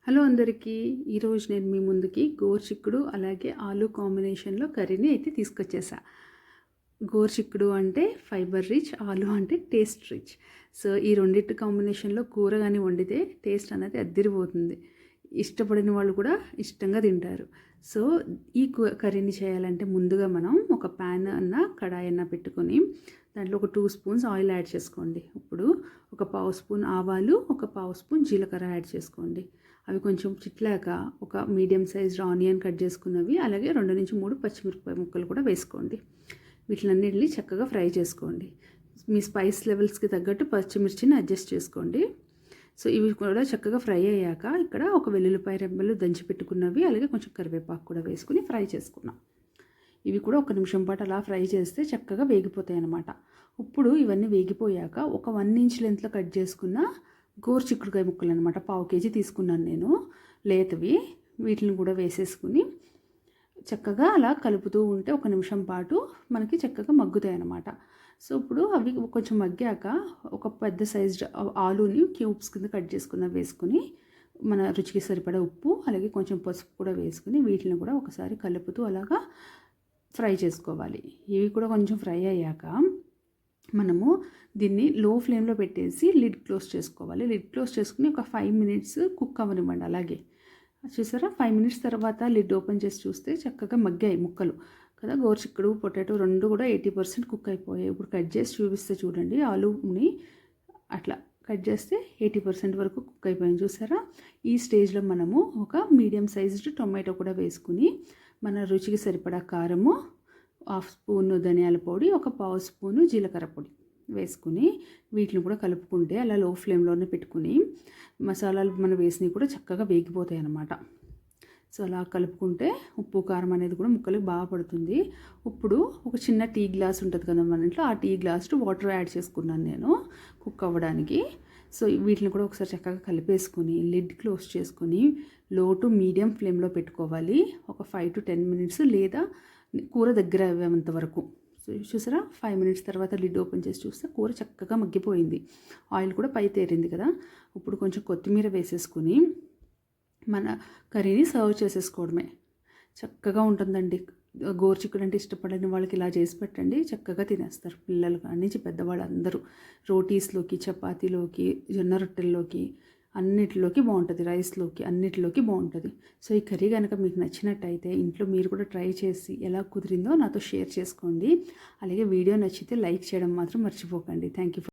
Hello అందరికీ. ఈరోజు నేను మీ ముందుకి గోరుచిక్కుడు అలాగే ఆలు కాంబినేషన్లో కర్రీని అయితే తీసుకొచ్చేసా. గోరుచిక్కుడు అంటే ఫైబర్ రిచ్, ఆలు అంటే టేస్ట్ రిచ్. సో ఈ రెండింటి కాంబినేషన్లో కూర కానీ వండితే టేస్ట్ అనేది అద్దిరిపోతుంది. ఇష్టపడిన వాళ్ళు కూడా ఇష్టంగా తింటారు. సో ఈ కర్రీని చేయాలంటే ముందుగా మనం ఒక ప్యాన్ కడాయి పెట్టుకొని దాంట్లో ఒక 2 స్పూన్స్ ఆయిల్ యాడ్ చేసుకోండి. ఇప్పుడు ఒక పావు స్పూన్ ఆవాలు, ఒక పావు స్పూన్ జీలకర్ర యాడ్ చేసుకోండి. అవి కొంచెం చిట్లాక ఒక మీడియం సైజ్ ఆనియన్ కట్ చేసుకున్నవి, అలాగే 2 నుంచి 3 పచ్చిమిరపకాయ ముక్కలు కూడా వేసుకోండి. వీటిలన్నిటిని చక్కగా ఫ్రై చేసుకోండి. మీ స్పైస్ లెవెల్స్కి తగ్గట్టు పచ్చిమిర్చిని అడ్జస్ట్ చేసుకోండి. సో ఇవి కూడా చక్కగా ఫ్రై అయ్యాక ఇక్కడ ఒక వెల్లుల్లిపాయ రెమ్మలు దంచి పెట్టుకున్నవి, అలాగే కొంచెం కరివేపాకు కూడా వేసుకుని ఫ్రై చేసుకున్నాం. ఇవి కూడా 1 నిమిషం పాటు అలా ఫ్రై చేస్తే చక్కగా వేగిపోతాయి అన్నమాట. ఇప్పుడు ఇవన్నీ వేగిపోయాక ఒక 1 ఇంచ్ లెంత్లో కట్ చేసుకున్న గోరుచిక్కుడుకాయ ముక్కలు అనమాట, పావు కేజీ తీసుకున్నాను నేను లేతవి. వీటిని కూడా వేసేసుకుని చక్కగా అలా కలుపుతూ ఉంటే 1 నిమిషం పాటు మనకి చక్కగా మగ్గుతాయి అన్నమాట. సో ఇప్పుడు అవి కొంచెం మగ్గాక ఒక పెద్ద సైజ్ ఆలుని క్యూబ్స్ కింద కట్ చేసుకున్న వేసుకుని మన రుచికి సరిపడా ఉప్పు, అలాగే కొంచెం పసుపు కూడా వేసుకుని వీటిని కూడా ఒకసారి కలుపుతూ అలాగా ఫ్రై చేసుకోవాలి. ఇవి కూడా కొంచెం ఫ్రై అయ్యాక మనము దీన్ని లో ఫ్లేమ్లో పెట్టేసి లిడ్ క్లోజ్ చేసుకోవాలి. లిడ్ క్లోజ్ చేసుకుని ఒక 5 మినిట్స్ కుక్ అవ్వనివ్వండి. అలాగే చూసారా, 5 మినిట్స్ తర్వాత లిడ్ ఓపెన్ చేసి చూస్తే చక్కగా మగ్గాయి ముక్కలు కదా. గోరుచిక్కుడు, పొటాటో రెండు కూడా 80% కుక్ అయిపోయాయి. ఇప్పుడు కట్ చేసి చూపిస్తే చూడండి, ఆలుని అట్లా కట్ చేస్తే 80% వరకు కుక్ అయిపోయింది చూసారా. ఈ స్టేజ్లో మనము ఒక మీడియం సైజ్డ్ టొమాటో కూడా వేసుకుని మన రుచికి సరిపడా కారము, 1/2 స్పూను ధనియాల పొడి, ఒక పావు స్పూను జీలకర్ర పొడి వేసుకుని వీటిని కూడా కలుపుకుంటే అలా లో ఫ్లేమ్లోనే పెట్టుకుని మసాలాలు మనం వేసినవి కూడా చక్కగా వేగిపోతాయి అన్నమాట. సో అలా కలుపుకుంటే ఉప్పు కారం అనేది కూడా ముక్కలకు బాగా పడుతుంది. ఇప్పుడు ఒక చిన్న టీ గ్లాస్ ఉంటుంది కదా మన ఇంట్లో, ఆ టీ గ్లాస్ వాటర్ యాడ్ చేసుకున్నాను నేను కుక్ అవ్వడానికి. సో వీటిని కూడా ఒకసారి చక్కగా కలిపేసుకుని లిడ్ క్లోజ్ చేసుకుని లో టు మీడియం ఫ్లేమ్లో పెట్టుకోవాలి. ఒక 5 to 10 మినిట్స్, లేదా కూర దగ్గర అయ్యేంత వరకు. సో చూసారా, 5 మినిట్స్ తర్వాత లిడ్ ఓపెన్ చేసి చూస్తే కూర చక్కగా మగ్గిపోయింది, ఆయిల్ కూడా పై తేరింది కదా. ఇప్పుడు కొంచెం కొత్తిమీర వేసేసుకుని మన కర్రీని సర్వ్ చేసేసుకోవడమే. చక్కగా ఉంటుందండి. గోరుచిక్కుడు అంటే ఇష్టపడని వాళ్ళకి ఇలా చేసి పెట్టండి, చక్కగా తినేస్తారు పిల్లలు కాడి నుంచి పెద్దవాళ్ళు అందరూ. రోటీస్లోకి, చపాతీలోకి, జొన్న రొట్టెల్లోకి అన్నిటిలోకి బాగుంటుంది, రైస్లోకి అన్నిటిలోకి బాగుంటుంది. సో ఈ కర్రీ కనుక మీకు నచ్చినట్టయితే ఇంట్లో మీరు కూడా ట్రై చేసి ఎలా కుదిరిందో నాతో షేర్ చేసుకోండి. అలాగే వీడియో నచ్చితే లైక్ చేయడం మాత్రం మర్చిపోకండి. Thank you.